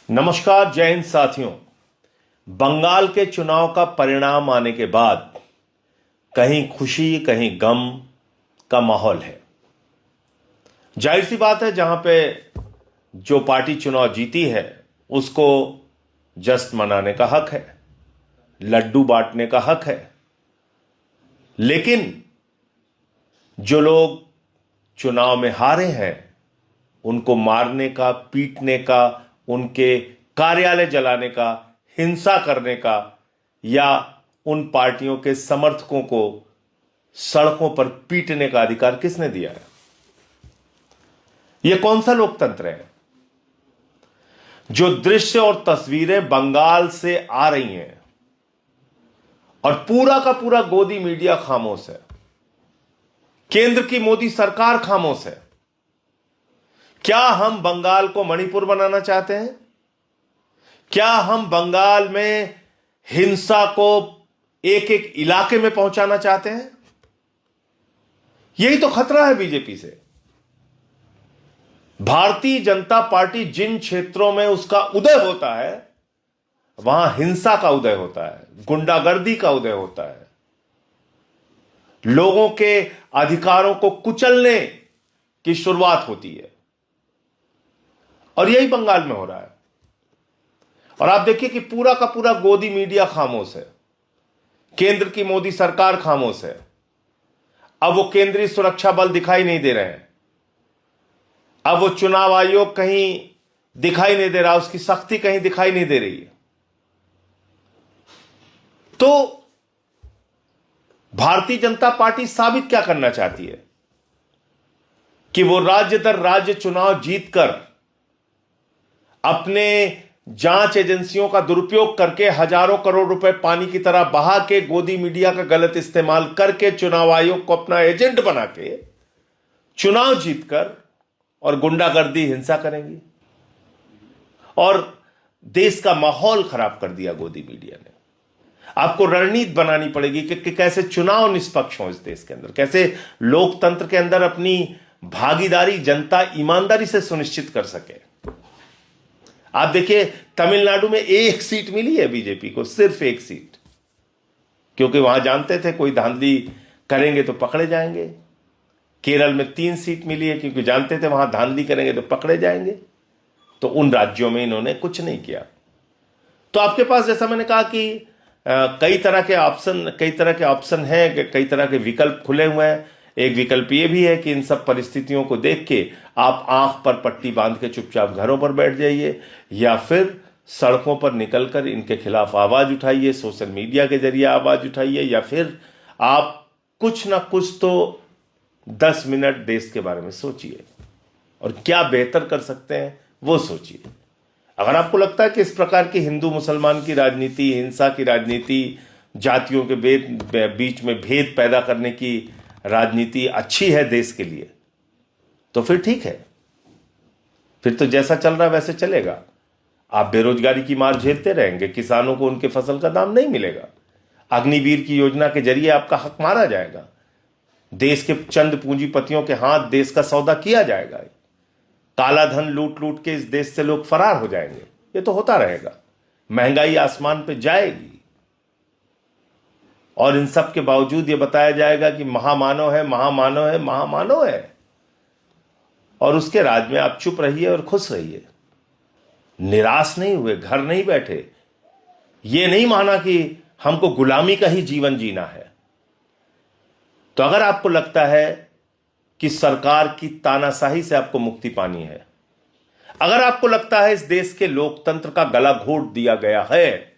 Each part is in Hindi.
नमस्कार जय हिंद साथियों। बंगाल के चुनाव का परिणाम आने के बाद कहीं खुशी कहीं गम का माहौल है। जाहिर सी बात है, जहां पे जो पार्टी चुनाव जीती है उसको जश्न मनाने का हक है, लड्डू बांटने का हक है। लेकिन जो लोग चुनाव में हारे हैं उनको मारने का, पीटने का, उनके कार्यालय जलाने का, हिंसा करने का या उन पार्टियों के समर्थकों को सड़कों पर पीटने का अधिकार किसने दिया है? यह कौन सा लोकतंत्र है? जो दृश्य और तस्वीरें बंगाल से आ रही हैं और पूरा का पूरा गोदी मीडिया खामोश है, केंद्र की मोदी सरकार खामोश है। क्या हम बंगाल को मणिपुर बनाना चाहते हैं? क्या हम बंगाल में हिंसा को एक एक इलाके में पहुंचाना चाहते हैं? यही तो खतरा है बीजेपी से। भारतीय जनता पार्टी जिन क्षेत्रों में उसका उदय होता है वहां हिंसा का उदय होता है, गुंडागर्दी का उदय होता है, लोगों के अधिकारों को कुचलने की शुरुआत होती है। और यही बंगाल में हो रहा है। और आप देखिए कि पूरा का पूरा गोदी मीडिया खामोश है, केंद्र की मोदी सरकार खामोश है। अब वो केंद्रीय सुरक्षा बल दिखाई नहीं दे रहे हैं, अब वो चुनाव आयोग कहीं दिखाई नहीं दे रहा, उसकी सख्ती कहीं दिखाई नहीं दे रही है। तो भारतीय जनता पार्टी साबित क्या करना चाहती है कि वो राज्य दर राज्य चुनाव जीतकर अपने जांच एजेंसियों का दुरुपयोग करके हजारों करोड़ रुपए पानी की तरह बहा के, गोदी मीडिया का गलत इस्तेमाल करके, चुनाव आयोग को अपना एजेंट बना के चुनाव जीतकर और गुंडागर्दी, हिंसा करेंगी और देश का माहौल खराब कर दिया गोदी मीडिया ने। आपको रणनीति बनानी पड़ेगी कि कैसे चुनाव निष्पक्ष हो इस देश के अंदर, कैसे लोकतंत्र के अंदर अपनी भागीदारी जनता ईमानदारी से सुनिश्चित कर सके। आप देखिए, तमिलनाडु में एक सीट मिली है बीजेपी को, सिर्फ एक सीट, क्योंकि वहां जानते थे कोई धांधली करेंगे तो पकड़े जाएंगे। केरल में 3 सीट मिली है क्योंकि जानते थे वहां धांधली करेंगे तो पकड़े जाएंगे। तो उन राज्यों में इन्होंने कुछ नहीं किया। तो आपके पास, जैसा मैंने कहा कि कई तरह के ऑप्शन हैं, कई तरह के विकल्प खुले हुए हैं। एक विकल्प ये भी है कि इन सब परिस्थितियों को देख के आप आंख पर पट्टी बांध के चुपचाप घरों पर बैठ जाइए, या फिर सड़कों पर निकलकर इनके खिलाफ आवाज उठाइए, सोशल मीडिया के जरिए आवाज उठाइए, या फिर आप कुछ ना कुछ तो 10 मिनट देश के बारे में सोचिए और क्या बेहतर कर सकते हैं वो सोचिए। अगर आपको लगता है कि इस प्रकार की हिंदू मुसलमान की राजनीति, हिंसा की राजनीति, जातियों के बीच में भेद पैदा करने की राजनीति अच्छी है देश के लिए, तो फिर ठीक है, फिर तो जैसा चल रहा है वैसे चलेगा। आप बेरोजगारी की मार झेलते रहेंगे, किसानों को उनके फसल का दाम नहीं मिलेगा, अग्निवीर की योजना के जरिए आपका हक मारा जाएगा, देश के चंद पूंजीपतियों के हाथ देश का सौदा किया जाएगा, काला धन लूट लूट के इस देश से लोग फरार हो जाएंगे। ये तो होता रहेगा, महंगाई आसमान पे जाएगी, और इन सब के बावजूद ये बताया जाएगा कि महामानव है, महामानव है, महामानव है, और उसके राज में आप चुप रहिए और खुश रहिए, निराश नहीं हुए, घर नहीं बैठे, ये नहीं माना कि हमको गुलामी का ही जीवन जीना है। तो अगर आपको लगता है कि सरकार की तानाशाही से आपको मुक्ति पानी है, अगर आपको लगता है इस देश के लोकतंत्र का गला घोट दिया गया है,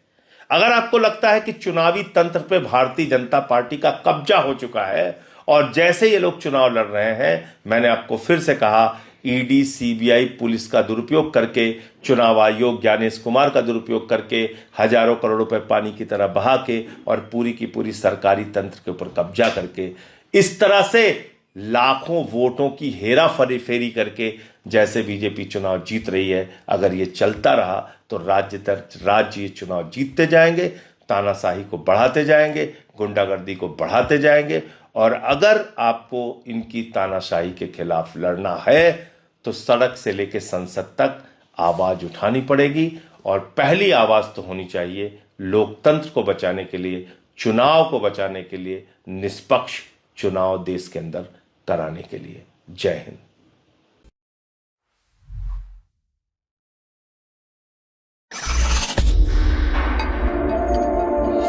अगर आपको लगता है कि चुनावी तंत्र पे भारतीय जनता पार्टी का कब्जा हो चुका है और जैसे ये लोग चुनाव लड़ रहे हैं, मैंने आपको फिर से कहा, ईडी, सीबीआई, पुलिस का दुरुपयोग करके, चुनाव आयोग ज्ञानेश कुमार का दुरुपयोग करके, हजारों करोड़ रुपए पानी की तरह बहा के और पूरी की पूरी सरकारी तंत्र के ऊपर कब्जा करके, इस तरह से लाखों वोटों की हेरा फेरी करके जैसे बीजेपी चुनाव जीत रही है, अगर ये चलता रहा तो राज्य दर राज्य ये चुनाव जीतते जाएंगे, तानाशाही को बढ़ाते जाएंगे, गुंडागर्दी को बढ़ाते जाएंगे। और अगर आपको इनकी तानाशाही के खिलाफ लड़ना है तो सड़क से लेकर संसद तक आवाज उठानी पड़ेगी और पहली आवाज तो होनी चाहिए लोकतंत्र को बचाने के लिए, चुनाव को बचाने के लिए, निष्पक्ष चुनाव देश के अंदर कराने के लिए। जय हिंद।